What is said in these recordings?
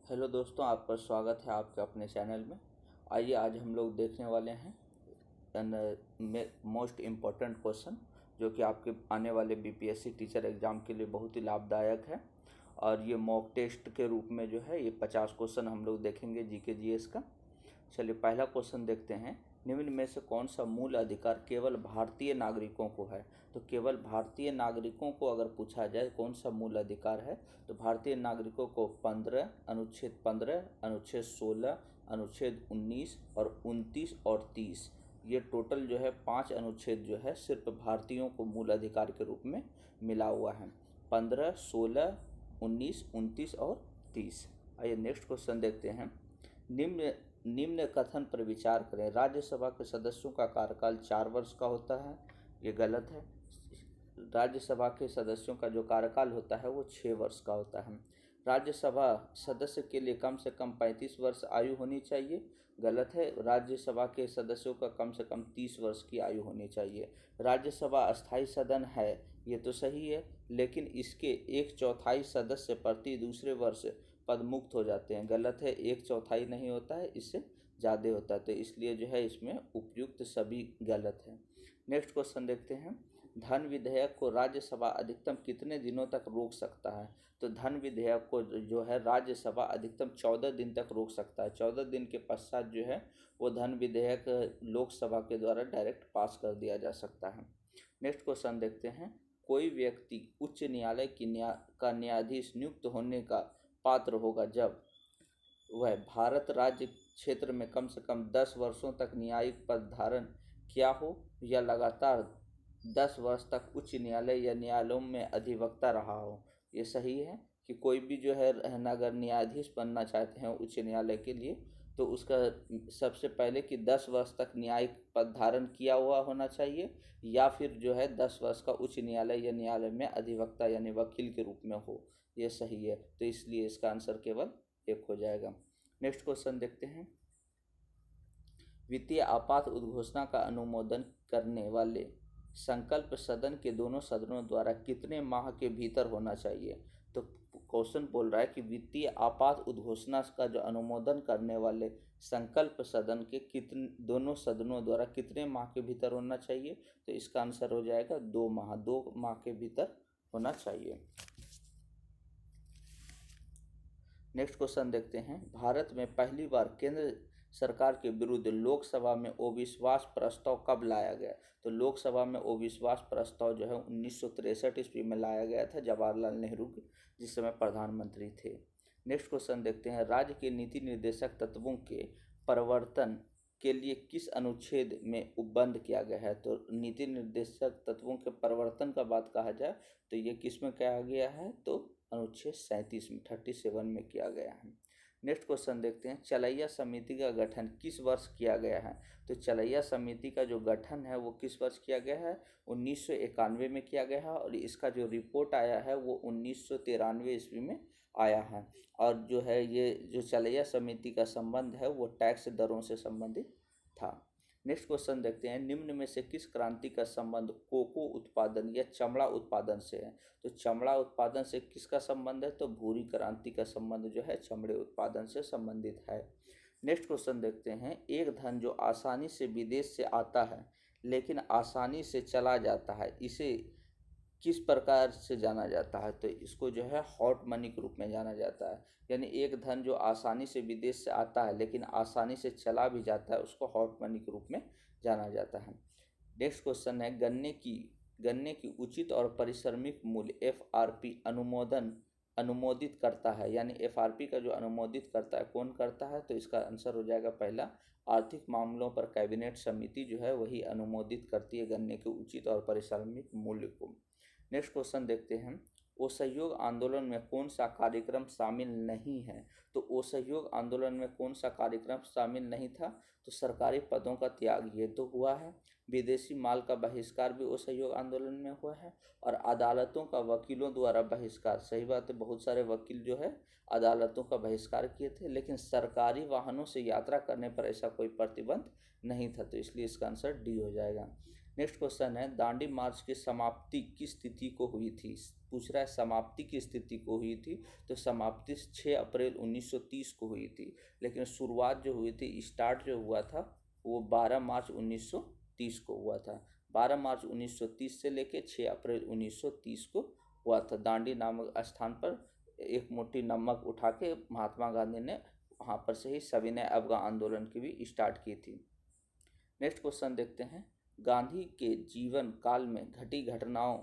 Hello दोस्तों, आपका स्वागत है आपके अपने चैनल में। आइए आज हम लोग देखने वाले हैं मोस्ट इम्पोर्टेंट क्वेश्चन जो कि आपके आने वाले बीपीएससी टीचर एग्ज़ाम के लिए बहुत ही लाभदायक है। और ये मॉक टेस्ट के रूप में जो है ये 50 क्वेश्चन हम लोग देखेंगे जीके जीएस का। चलिए पहला क्वेश्चन देखते हैं। निम्न में से कौन सा मूल अधिकार केवल भारतीय नागरिकों को है? तो केवल भारतीय नागरिकों को अगर पूछा जाए कौन सा मूल अधिकार है तो भारतीय नागरिकों को 15, अनुच्छेद 15, अनुच्छेद 16, अनुच्छेद 19 और 29 और 30, ये टोटल जो है 5 अनुच्छेद जो है सिर्फ भारतीयों को मूल अधिकार के रूप में मिला हुआ है। 15, 16, 19, 29 और 30। आइए नेक्स्ट क्वेश्चन देखते हैं। निम्न कथन पर विचार करें। राज्यसभा के सदस्यों का कार्यकाल 4 वर्ष का होता है। ये गलत है। राज्यसभा के सदस्यों का जो कार्यकाल होता है वो 6 वर्ष का होता है। राज्यसभा सदस्य के लिए कम से कम 35 वर्ष आयु होनी चाहिए। गलत है। राज्यसभा के सदस्यों का कम से कम 30 वर्ष की आयु होनी चाहिए। राज्यसभा अस्थायी सदन है, ये तो सही है, लेकिन इसके 1/4 सदस्य प्रति दूसरे वर्ष पद मुक्त हो जाते हैं। गलत है। 1/4 नहीं होता है, इससे ज़्यादा होता है, तो इसलिए जो है इसमें उपयुक्त सभी गलत है। नेक्स्ट क्वेश्चन देखते हैं। धन विधेयक को राज्यसभा अधिकतम कितने दिनों तक रोक सकता है? तो धन विधेयक को जो है राज्यसभा अधिकतम 14 दिन तक रोक सकता है। 14 दिन के पश्चात जो है वो धन विधेयक लोकसभा के द्वारा डायरेक्ट पास कर दिया जा सकता है। नेक्स्ट क्वेश्चन देखते हैं। कोई व्यक्ति उच्च न्यायालय का न्यायाधीश नियुक्त होने का पात्र होगा जब वह भारत राज्य क्षेत्र में कम से कम 10 वर्षों तक न्यायिक पद धारण किया हो या लगातार 10 वर्ष तक उच्च न्यायालय या न्यायालयों में अधिवक्ता रहा हो। ये सही है कि कोई भी जो है अगर न्यायाधीश बनना चाहते हैं उच्च न्यायालय के लिए तो उसका सबसे पहले कि 10 वर्ष तक न्यायिक पद धारण किया हुआ होना चाहिए या फिर जो है 10 वर्ष का उच्च न्यायालय या न्यायालय में अधिवक्ता यानी वकील के रूप में हो। ये सही है, तो इसलिए इसका आंसर केवल 1 हो जाएगा। नेक्स्ट क्वेश्चन देखते हैं। वित्तीय आपात उद्घोषणा का अनुमोदन करने वाले संकल्प सदन के दोनों सदनों द्वारा कितने माह के भीतर होना चाहिए? तो क्वेश्चन बोल रहा है कि वित्तीय आपात उद्घोषणा का जो अनुमोदन करने वाले संकल्प सदन के दोनों सदनों द्वारा कितने माह के भीतर होना चाहिए? तो इसका आंसर हो जाएगा 2 माह। 2 माह के भीतर होना चाहिए। नेक्स्ट क्वेश्चन देखते हैं। भारत में पहली बार केंद्र सरकार के विरुद्ध लोकसभा में अविश्वास प्रस्ताव कब लाया गया? तो लोकसभा में अविश्वास प्रस्ताव जो है 1963 ईस्वी में लाया गया था, जवाहरलाल नेहरू जिस समय प्रधानमंत्री थे। नेक्स्ट क्वेश्चन देखते हैं। राज्य के नीति निर्देशक तत्वों के परिवर्तन के लिए किस अनुच्छेद में उपबंध किया गया है? तो नीति निर्देशक तत्वों के परिवर्तन का बात कहा जाए तो ये किस में किया गया है? तो अनुच्छेद 37 में 37 में किया गया है। नेक्स्ट क्वेश्चन देखते हैं। चलैया समिति का गठन किस वर्ष किया गया है? तो चलैया समिति का जो गठन है वो किस वर्ष किया गया है? 1991 में किया गया है और इसका जो रिपोर्ट आया है वो 1993 ईस्वी में आया है। और जो है ये जो चलैया समिति का संबंध है वो टैक्स दरों से संबंधित था। नेक्स्ट क्वेश्चन देखते हैं। निम्न में से किस क्रांति का संबंध कोको उत्पादन या चमड़ा उत्पादन से है? तो चमड़ा उत्पादन से किसका संबंध है? तो भूरी क्रांति का संबंध जो है चमड़े उत्पादन से संबंधित है। नेक्स्ट क्वेश्चन देखते हैं। एक धन जो आसानी से विदेश से आता है लेकिन आसानी से चला जाता है, इसे किस प्रकार से जाना जाता है? तो इसको जो है हॉट मनी के रूप में जाना जाता है। यानी एक धन जो आसानी से विदेश से आता है लेकिन आसानी से चला भी जाता है उसको हॉट मनी के रूप में जाना जाता है। नेक्स्ट क्वेश्चन है। गन्ने की उचित और पारिश्रमिक मूल्य एफआरपी अनुमोदित करता है, यानी एफआरपी का जो अनुमोदित करता है कौन करता है? तो इसका आंसर हो जाएगा पहला, आर्थिक मामलों पर कैबिनेट समिति जो है वही अनुमोदित करती है गन्ने के उचित और पारिश्रमिक मूल्य को। नेक्स्ट क्वेश्चन देखते हैं। असहयोग आंदोलन में कौन सा कार्यक्रम शामिल नहीं है? तो असहयोग आंदोलन में कौन सा कार्यक्रम शामिल नहीं था? तो सरकारी पदों का त्याग ये तो हुआ है। विदेशी माल का बहिष्कार भी असहयोग आंदोलन में हुआ है। और अदालतों का वकीलों द्वारा बहिष्कार, सही बात है, बहुत सारे वकील जो है अदालतों का बहिष्कार किए थे, लेकिन सरकारी वाहनों से यात्रा करने पर ऐसा कोई प्रतिबंध नहीं था, तो इसलिए इसका आंसर डी हो जाएगा। नेक्स्ट क्वेश्चन है दांडी मार्च की समाप्ति किस तिथि को हुई थी। पूछ रहा है समाप्ति किस तिथि को हुई थी, तो समाप्ति 6 अप्रैल 1930 को हुई थी, लेकिन शुरुआत जो हुई थी, स्टार्ट जो हुआ था वो 12 मार्च 1930 को हुआ था। 12 मार्च 1930 से लेके 6 अप्रैल 1930 को हुआ था। दांडी नामक स्थान पर एक मुट्ठी नमक उठा के महात्मा गांधी ने वहाँ पर से ही सविनय अवज्ञा आंदोलन की भी स्टार्ट की थी। नेक्स्ट क्वेश्चन देखते हैं, गांधी के जीवन काल में घटी घटनाओं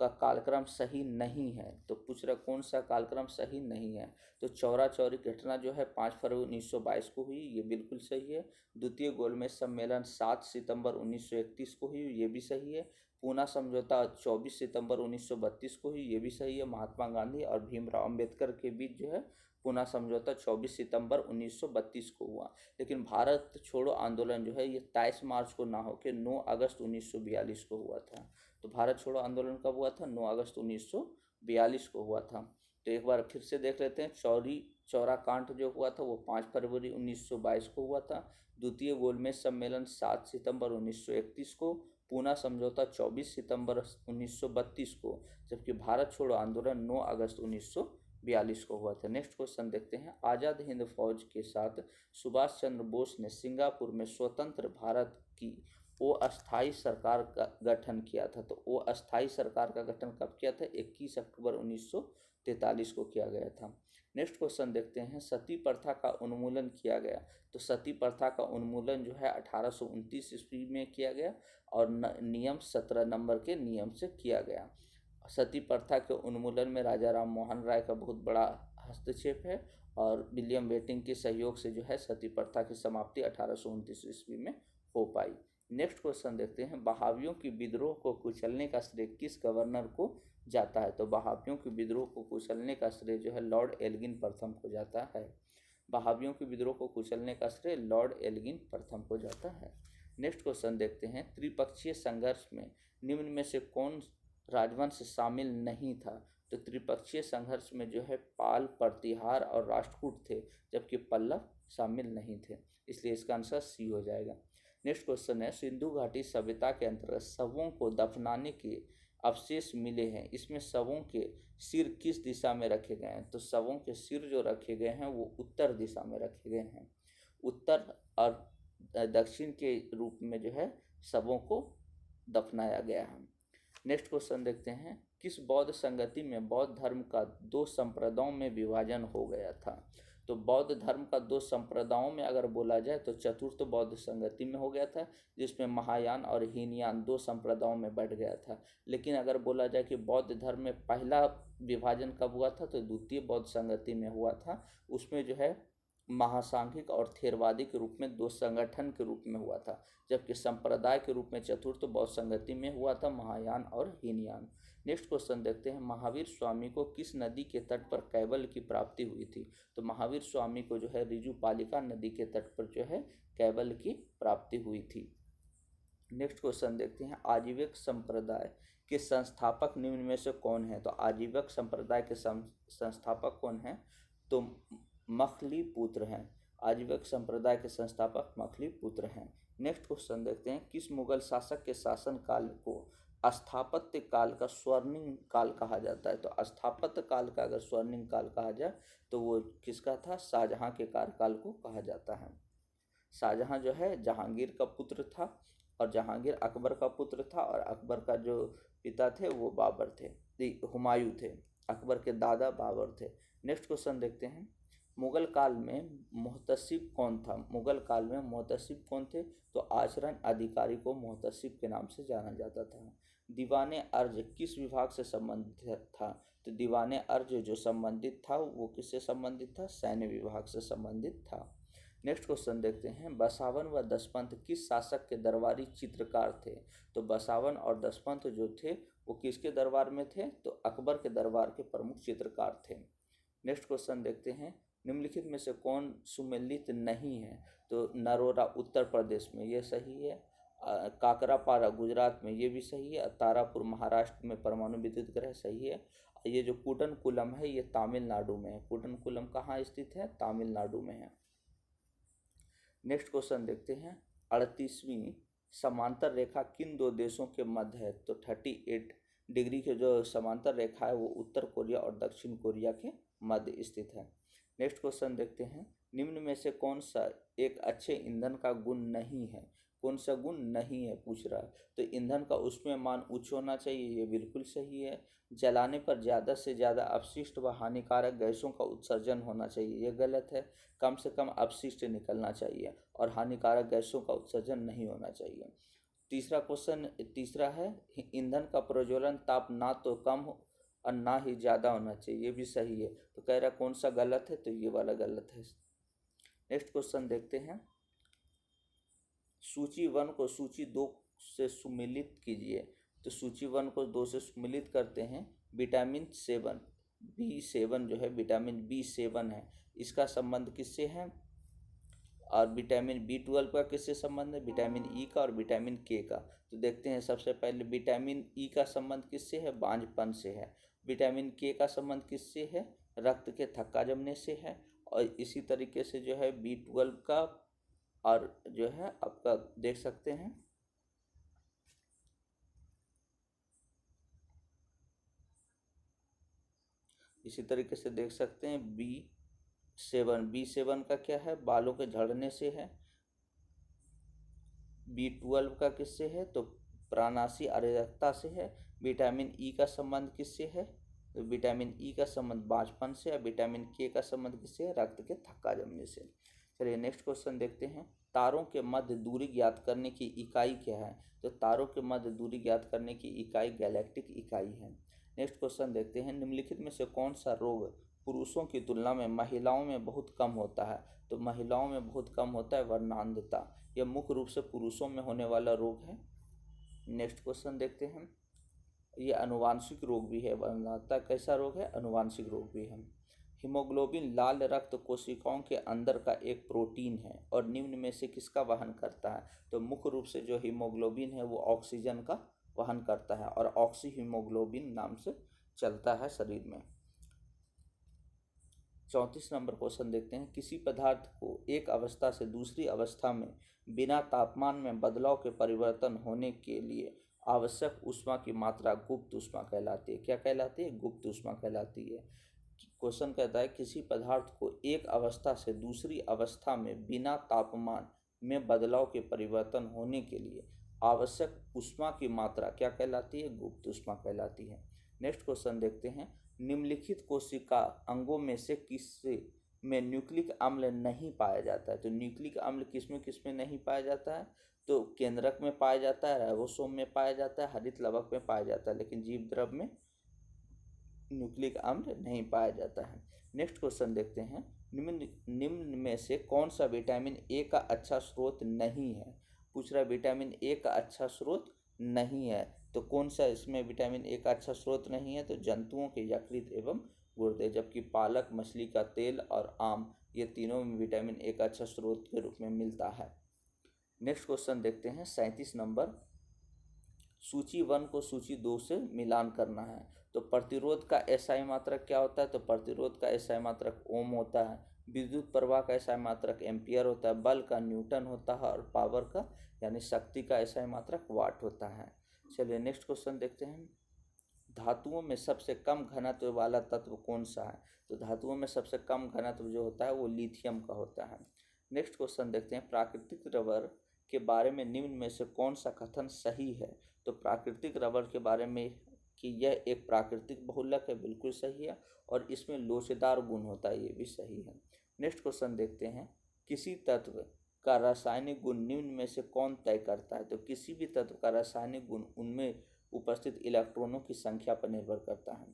का कालक्रम सही नहीं है, तो पूछ रहा कौन सा कालक्रम सही नहीं है। तो चौरा चौरी घटना जो है 5 फरवरी 1922 को हुई, ये बिल्कुल सही है। द्वितीय गोलमेज सम्मेलन 7 सितंबर 1931 को हुई, ये भी सही है। पूना समझौता 24 सितंबर 1932 को हुई, ये भी सही है। महात्मा गांधी और भीमराव अंबेडकर के बीच जो है पूना समझौता 24 सितंबर 1932 को हुआ। लेकिन भारत छोड़ो आंदोलन जो है ये 23 मार्च को ना होकर 9 अगस्त 1942 को हुआ था। तो भारत छोड़ो आंदोलन कब हुआ था, 9 अगस्त 1942 को हुआ था। तो एक बार फिर से देख लेते हैं, चौरा कांड जो हुआ था वो 5 फरवरी 1922 को हुआ था। द्वितीय गोलमेज सम्मेलन 7 सितंबर 1931 को। पूना समझौता 24 सितंबर 1932 को, जबकि भारत छोड़ो आंदोलन 9 अगस्त 1942 को हुआ था। नेक्स्ट क्वेश्चन देखते हैं, आज़ाद हिंद फौज के साथ सुभाष चंद्र बोस ने सिंगापुर में स्वतंत्र भारत की अस्थायी सरकार का गठन किया था। तो अस्थायी सरकार का गठन कब किया था, 21 अक्टूबर 1943 को किया गया था। नेक्स्ट क्वेश्चन देखते हैं, सती प्रथा का उन्मूलन किया गया। तो सती प्रथा का उन्मूलन जो है 1829 ईस्वी में किया गया और नियम 17 नंबर के नियम से किया गया। सती प्रथा के उन्मूलन में राजा राम मोहन राय का बहुत बड़ा हस्तक्षेप है और विलियम बेंटिक के सहयोग से जो है सती प्रथा की समाप्ति 1829 ईस्वी में हो पाई। नेक्स्ट क्वेश्चन देखते हैं, बहावियों की विद्रोह को कुचलने का श्रेय किस गवर्नर को जाता है। तो बहावियों के विद्रोह को कुचलने का श्रेय जो है लॉर्ड एल्गिन प्रथम को जाता है। बहावियों के विद्रोह को कुचलने का श्रेय लॉर्ड एल्गिन प्रथम को जाता है। नेक्स्ट क्वेश्चन देखते हैं, त्रिपक्षीय संघर्ष में निम्न में से कौन राजवंश शामिल नहीं था। तो त्रिपक्षीय संघर्ष में जो है पाल, प्रतिहार और राष्ट्रकूट थे, जबकि पल्लव शामिल नहीं थे, इसलिए इसका आंसर सी हो जाएगा। नेक्स्ट क्वेश्चन है, सिंधु घाटी सभ्यता के अंतर्गत शवों को दफनाने के अवशेष मिले हैं, इसमें शवों के सिर किस दिशा में रखे गए हैं। तो शवों के सिर जो रखे गए हैं वो उत्तर दिशा में रखे गए हैं। उत्तर और दक्षिण के रूप में जो है शवों को दफनाया गया है। नेक्स्ट क्वेश्चन देखते हैं, किस बौद्ध संगति में बौद्ध धर्म का 2 संप्रदायों में विभाजन हो गया था। तो बौद्ध धर्म का 2 संप्रदायों में अगर बोला जाए तो चतुर्थ बौद्ध संगति में हो गया था, जिसमें महायान और हीनयान 2 संप्रदायों में बढ़ गया था। लेकिन अगर बोला जाए कि बौद्ध धर्म में पहला विभाजन कब हुआ था, तो द्वितीय बौद्ध संगति में हुआ था। उसमें जो है महासांघिक और थेरवादी के रूप में 2 संगठन के रूप में हुआ था, जबकि संप्रदाय के रूप में चतुर्थ बौद्ध संगति में हुआ था महायान और हीनयान। नेक्स्ट क्वेश्चन देखते हैं, महावीर स्वामी को किस नदी के तट पर कैवल्य की प्राप्ति हुई थी। तो महावीर स्वामी को जो है रिजुपालिका नदी के तट पर जो है कैवल्य की प्राप्ति हुई थी। नेक्स्ट क्वेश्चन देखते हैं, आजीवक संप्रदाय के संस्थापक निम्न में से कौन है। तो आजीवक संप्रदाय के संस्थापक कौन है, तो मखली पुत्र हैं। आजीवक संप्रदाय के संस्थापक मखली पुत्र हैं। नेक्स्ट क्वेश्चन देखते हैं, किस मुगल शासक के शासन काल को स्थापत्य काल का स्वर्णिम काल कहा जाता है। तो स्थापत्य काल का अगर स्वर्णिम काल कहा जाए तो वो किसका था, शाहजहां के कार्यकाल को कहा जाता है। शाहजहां जो है जहांगीर का पुत्र था और जहांगीर अकबर का पुत्र था और अकबर का जो पिता थे वो बाबर थे, हुमायूं थे। अकबर के दादा बाबर थे। नेक्स्ट क्वेश्चन देखते हैं, मुगल काल में मुहतसिब कौन था। मुगल काल में मुहतसिब कौन थे, तो आचरण अधिकारी को मुहतसिब के नाम से जाना जाता था। दीवाने अर्ज किस विभाग से संबंधित था। तो दीवाने अर्ज जो संबंधित था वो किससे संबंधित था, सैन्य विभाग से संबंधित था। नेक्स्ट क्वेश्चन देखते हैं, बसावन व दसपंथ किस शासक के दरबारी चित्रकार थे। तो बसावन और दसपंथ जो थे वो किसके दरबार में थे, तो अकबर के दरबार के प्रमुख चित्रकार थे। नेक्स्ट क्वेश्चन देखते हैं, निम्नलिखित में से कौन सुमेलित नहीं है। तो नरोरा उत्तर प्रदेश में, ये सही है। काकरापारा गुजरात में, ये भी सही है। तारापुर महाराष्ट्र में परमाणु विद्युत ग्रह, सही है। ये जो कुडनकुलम है ये तमिलनाडु में है। कुडनकुलम कहाँ स्थित है, तमिलनाडु में है। नेक्स्ट क्वेश्चन देखते हैं, 38वीं समांतर रेखा किन दो देशों के मध्य है? तो 38 डिग्री के जो समांतर रेखा है वो उत्तर कोरिया और दक्षिण कोरिया के मध्य स्थित है। नेक्स्ट क्वेश्चन देखते हैं, निम्न में से कौन सा एक अच्छे ईंधन का गुण नहीं है? कौन सा गुण नहीं है पूछ रहा है। तो ईंधन का उसमें मान उच्च होना चाहिए, ये बिल्कुल सही है। जलाने पर ज़्यादा से ज़्यादा अपशिष्ट व हानिकारक गैसों का उत्सर्जन होना चाहिए, ये गलत है। कम से कम अपशिष्ट निकलना चाहिए और हानिकारक गैसों का उत्सर्जन नहीं होना चाहिए। तीसरा है, ईंधन का प्रज्वलन ताप ना तो कम हो और ना ही ज़्यादा होना चाहिए, ये भी सही है। तो कह रहा कौन सा गलत है? तो ये वाला गलत है। नेक्स्ट क्वेश्चन देखते हैं, सूची 1 को सूची 2 से सुमेलित कीजिए। तो सूची 1 को 2 से सुमेलित करते हैं। विटामिन 7 B7 जो है विटामिन B7 है, इसका संबंध किससे है? और विटामिन B12 का किससे संबंध है? विटामिन ई का और विटामिन के का। तो देखते हैं, सबसे पहले विटामिन ई का संबंध किससे है? बांझपन से है। विटामिन के का संबंध किससे है? रक्त के थक्का जमने से है। और इसी तरीके से जो है B12 का और जो है आपका देख सकते हैं, इसी तरीके से देख सकते हैं B7 का क्या है? बालों के झड़ने से है। B12 का किससे है? तो प्राणाशी अरेचकता से है। विटामिन ई का संबंध किससे है? तो विटामिन ई का संबंध बांझपन से। और विटामिन के का संबंध किससे है? रक्त के थक्का जमने से। चलिए नेक्स्ट क्वेश्चन देखते हैं, तारों के मध्य दूरी ज्ञात करने की इकाई क्या है? तो तारों के मध्य दूरी ज्ञात करने की इकाई गैलेक्टिक इकाई है। नेक्स्ट क्वेश्चन देखते हैं, निम्नलिखित में से कौन सा रोग पुरुषों की तुलना में महिलाओं में बहुत कम होता है? तो महिलाओं में बहुत कम होता है वर्णांधता, यह मुख्य रूप से पुरुषों में होने वाला रोग है। नेक्स्ट क्वेश्चन देखते हैं, ये अनुवांशिक रोग भी है। वर्णांधता कैसा रोग है? अनुवांशिक रोग भी है। हीमोग्लोबिन लाल रक्त कोशिकाओं के अंदर का एक प्रोटीन है और निम्न में से किसका वहन करता है? तो मुख्य रूप से जो हीमोग्लोबिन है वो ऑक्सीजन का वहन करता है और ऑक्सी हीमोग्लोबिन नाम से चलता है शरीर में। 34 नंबर क्वेश्चन देखते हैं, किसी पदार्थ को एक अवस्था से दूसरी अवस्था में बिना तापमान में बदलाव के परिवर्तन होने के लिए आवश्यक ऊष्मा की मात्रा गुप्त ऊष्मा कहलाती है। क्या कहलाती है? गुप्त ऊष्मा कहलाती है। क्वेश्चन कहता है, किसी पदार्थ को एक अवस्था से दूसरी अवस्था में बिना तापमान में बदलाव के परिवर्तन होने के लिए आवश्यक ऊष्मा की मात्रा क्या कहलाती है? गुप्त ऊष्मा कहलाती है। नेक्स्ट क्वेश्चन देखते हैं, निम्नलिखित कोशिका अंगों में से किससे में न्यूक्लिक अम्ल नहीं पाया जाता है? तो न्यूक्लिक अम्ल किसमें नहीं पाया जाता है? तो केंद्रक में पाया जाता है, राइबोसोम में पाया जाता है, हरित लवक में पाया जाता है, लेकिन जीव द्रव में न्यूक्लिक अम्ल नहीं पाया जाता है। नेक्स्ट क्वेश्चन देखते हैं, निम्न में से कौन सा विटामिन ए का अच्छा स्रोत नहीं है? पूछ रहा है विटामिन ए का अच्छा स्रोत नहीं है, तो कौन सा इसमें विटामिन ए का अच्छा स्रोत नहीं है? तो जंतुओं के यकृत एवं गुर्दे, जबकि पालक, मछली का तेल और आम ये तीनों में विटामिन ए का अच्छा स्रोत के रूप में मिलता है। नेक्स्ट क्वेश्चन देखते हैं 37 नंबर, सूची 1 को सूची 2 से मिलान करना है। तो प्रतिरोध का एसआई मात्रक क्या होता है? तो प्रतिरोध का एसआई मात्रक ओम होता है। विद्युत प्रवाह का एसआई मात्रक एम्पियर होता है। बल का न्यूटन होता है और पावर का यानी शक्ति का एसआई मात्रक वाट होता है। चलिए नेक्स्ट क्वेश्चन देखते हैं, धातुओं में सबसे कम घनत्व वाला तत्व कौन सा है? तो धातुओं में सबसे कम घनत्व जो होता है वो लिथियम का होता है। नेक्स्ट क्वेश्चन देखते हैं, प्राकृतिक रबर के बारे में निम्न में से कौन सा कथन सही है? तो प्राकृतिक रबर के बारे में कि यह एक प्राकृतिक बहुलक है, बिल्कुल सही है। और इसमें लोचेदार गुण होता है, ये भी सही है। नेक्स्ट क्वेश्चन देखते हैं, किसी तत्व का रासायनिक गुण निम्न में से कौन तय करता है? तो किसी भी तत्व का रासायनिक गुण उनमें उपस्थित इलेक्ट्रॉनों की संख्या पर निर्भर करता है।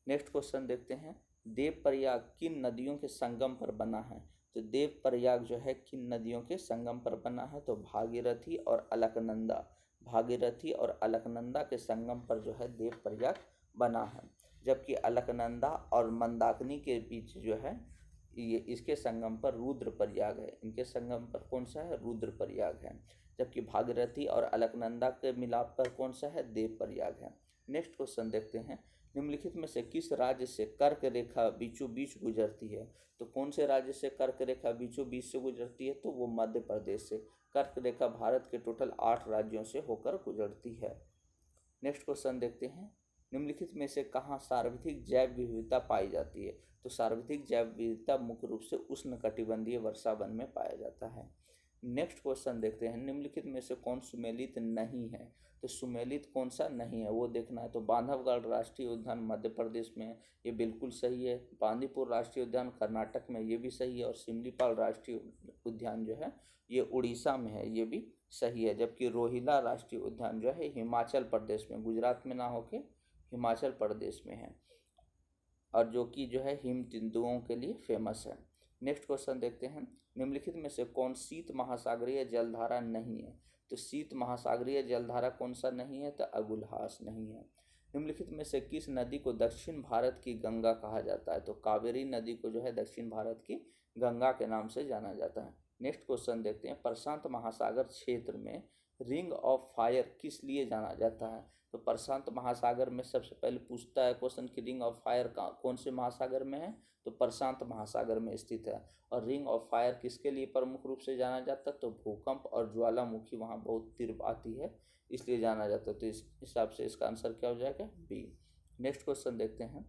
नेक्स्ट क्वेश्चन देखते हैं, देव प्रयाग किन नदियों के संगम पर बना है? तो देव प्रयाग जो है किन नदियों के संगम पर बना है? तो भागीरथी और अलकनंदा, भागीरथी और अलकनंदा के संगम पर जो है देव प्रयाग बना है। जबकि अलकनंदा और मंदाकिनी के बीच जो है ये इसके संगम पर रुद्र प्रयाग है। इनके संगम पर कौन सा है? रुद्र प्रयाग है। जबकि भागीरथी और अलकनंदा के मिलाप पर कौन सा है? देव प्रयाग है। नेक्स्ट क्वेश्चन देखते हैं, निम्नलिखित में से किस राज्य से कर्क रेखा बीचों बीच गुजरती है? तो कौन से राज्य से कर्क रेखा बीचों बीच से गुजरती है? तो वो मध्य प्रदेश से। कर्क रेखा भारत के टोटल 8 राज्यों से होकर गुजरती है। नेक्स्ट क्वेश्चन देखते हैं, निम्नलिखित में से कहाँ सार्वत्रिक जैव विविधता पाई जाती है? तो सार्वत्रिक जैव विविधता मुख्य रूप से उष्णकटिबंधीय वर्षा वन में पाया जाता है। नेक्स्ट क्वेश्चन देखते हैं, निम्नलिखित में से कौन सुमेलित नहीं है? तो सुमेलित कौन सा नहीं है वो देखना है। तो बांधवगढ़ राष्ट्रीय उद्यान मध्य प्रदेश में है, ये बिल्कुल सही है। बांदीपुर राष्ट्रीय उद्यान कर्नाटक में, ये भी सही है। और सिमलीपाल राष्ट्रीय उद्यान जो है ये उड़ीसा में है, ये भी सही है। जबकि रोहिला राष्ट्रीय उद्यान जो है हिमाचल प्रदेश में, गुजरात में ना होके हिमाचल प्रदेश में है, और जो कि जो है हिम तेंदुओं के लिए फेमस है। नेक्स्ट क्वेश्चन देखते हैं, निम्नलिखित में से कौन शीत महासागरीय जलधारा नहीं है? तो शीत महासागरीय जलधारा कौन सा नहीं है? तो अगुलहास नहीं है। निम्नलिखित में से किस नदी को दक्षिण भारत की गंगा कहा जाता है? तो कावेरी नदी को जो है दक्षिण भारत की गंगा के नाम से जाना जाता है। नेक्स्ट क्वेश्चन देखते हैं, प्रशांत महासागर क्षेत्र में रिंग ऑफ फायर किस लिए जाना जाता है? तो प्रशांत महासागर में सबसे पहले पूछता है क्वेश्चन कि रिंग ऑफ फायर कौन से महासागर में है? तो प्रशांत महासागर में स्थित है। और रिंग ऑफ फायर किसके लिए प्रमुख रूप से जाना जाता है? तो भूकंप और ज्वालामुखी वहाँ बहुत तीव्र आती है, इसलिए जाना जाता है। तो इस हिसाब से इसका आंसर क्या हो जाएगा? बी। नेक्स्ट क्वेश्चन देखते हैं,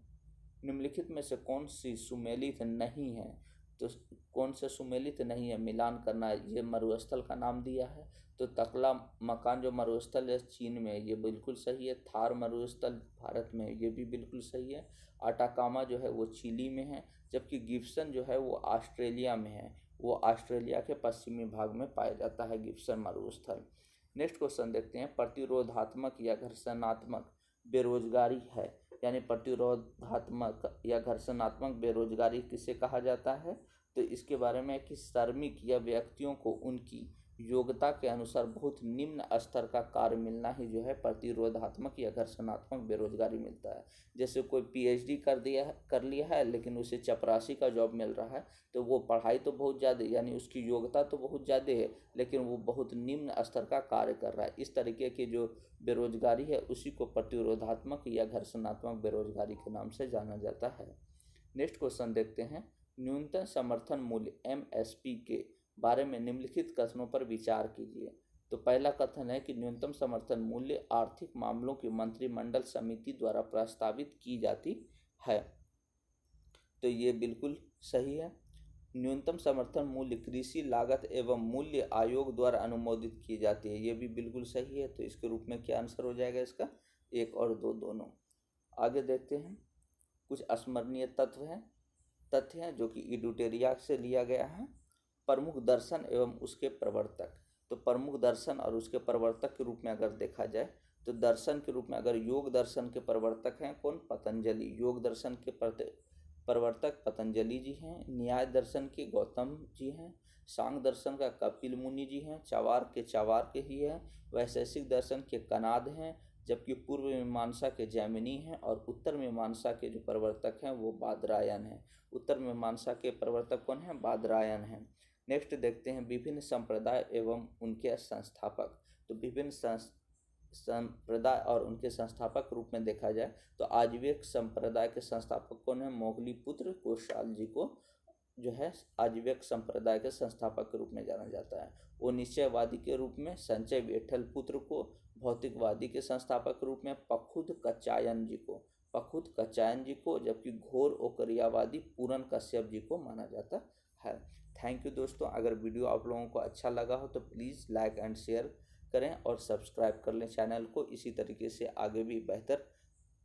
निम्नलिखित में से कौन सी सुमेलित नहीं है? तो कौन से सुमेलित नहीं है? मिलान करना है। ये मरुस्थल का नाम दिया है, तो तकला मकान जो मरुस्थल है चीन में, ये बिल्कुल सही है। थार मरुस्थल भारत में, ये भी बिल्कुल सही है। अटाकामा जो है वो चिली में है, जबकि गिब्सन जो है वो ऑस्ट्रेलिया में है, वो ऑस्ट्रेलिया के पश्चिमी भाग में पाया जाता है गिब्सन मरुस्थल। नेक्स्ट क्वेश्चन देखते हैं, प्रतिरोधात्मक या घर्षणात्मक बेरोजगारी है, यानी प्रतिरोधात्मक या घर्षणात्मक बेरोजगारी किसे कहा जाता है? तो इसके बारे में कि श्रमिक या व्यक्तियों को उनकी योग्यता के अनुसार बहुत निम्न स्तर का कार्य मिलना ही जो है प्रतिरोधात्मक या घर्षणात्मक बेरोजगारी मिलता है। जैसे कोई पीएचडी कर लिया है लेकिन उसे चपरासी का जॉब मिल रहा है, तो वो पढ़ाई तो बहुत ज़्यादा, यानी उसकी योग्यता तो बहुत ज़्यादा है, लेकिन वो बहुत निम्न स्तर का कार्य कर रहा है। इस तरीके की जो बेरोजगारी है उसी को प्रतिरोधात्मक या घर्षणात्मक बेरोजगारी के नाम से जाना जाता है। नेक्स्ट क्वेश्चन देखते हैं, न्यूनतम समर्थन मूल्य एमएसपी के बारे में निम्नलिखित कथनों पर विचार कीजिए। तो पहला कथन है कि न्यूनतम समर्थन मूल्य आर्थिक मामलों की मंत्रिमंडल समिति द्वारा प्रस्तावित की जाती है, तो ये बिल्कुल सही है। न्यूनतम समर्थन मूल्य कृषि लागत एवं मूल्य आयोग द्वारा अनुमोदित की जाती है, ये भी बिल्कुल सही है। तो इसके रूप में क्या आंसर हो जाएगा इसका? 1 और 2 दोनों। आगे देखते हैं, कुछ स्मरणीय तथ्य हैं जो कि इडुटेरिया से लिया गया है। प्रमुख दर्शन एवं उसके प्रवर्तक। तो प्रमुख दर्शन और उसके प्रवर्तक के रूप में अगर देखा जाए, तो दर्शन के रूप में अगर योग दर्शन के प्रवर्तक हैं कौन? पतंजलि। योग दर्शन के प्रवर्तक पतंजलि जी हैं। न्याय दर्शन के गौतम जी हैं। सांग दर्शन का कपिल मुनि जी हैं। चावार के ही हैं। वैशेषिक दर्शन के कनाद हैं, जबकि पूर्व मीमांसा के जैमिनी हैं। और उत्तर मीमांसा के जो प्रवर्तक हैं वो बादरायन हैं। उत्तर मीमांसा के प्रवर्तक कौन हैं? बादरायन हैं। नेक्स्ट देखते हैं, विभिन्न संप्रदाय एवं उनके संस्थापक। तो विभिन्न संप्रदाय और उनके संस्थापक रूप में देखा जाए तो आजीविक संप्रदाय के संस्थापक कौन है? मोगलीपुत्र कौशाल जी को जो है आजीविक संप्रदाय के संस्थापक के रूप में जाना जाता है। वो निश्चयवादी के रूप में संचय विठल पुत्र को, भौतिकवादी के संस्थापक रूप में पखुद कच्चायन जी को, जबकि घोर ओकरियावादी पूरन कश्यप जी को माना जाता है। थैंक यू दोस्तों। अगर वीडियो आप लोगों को अच्छा लगा हो तो प्लीज़ लाइक एंड शेयर करें और सब्सक्राइब कर लें चैनल को। इसी तरीके से आगे भी बेहतर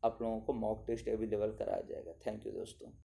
आप लोगों को मॉक टेस्ट अवेलेबल कराया जाएगा। थैंक यू दोस्तों।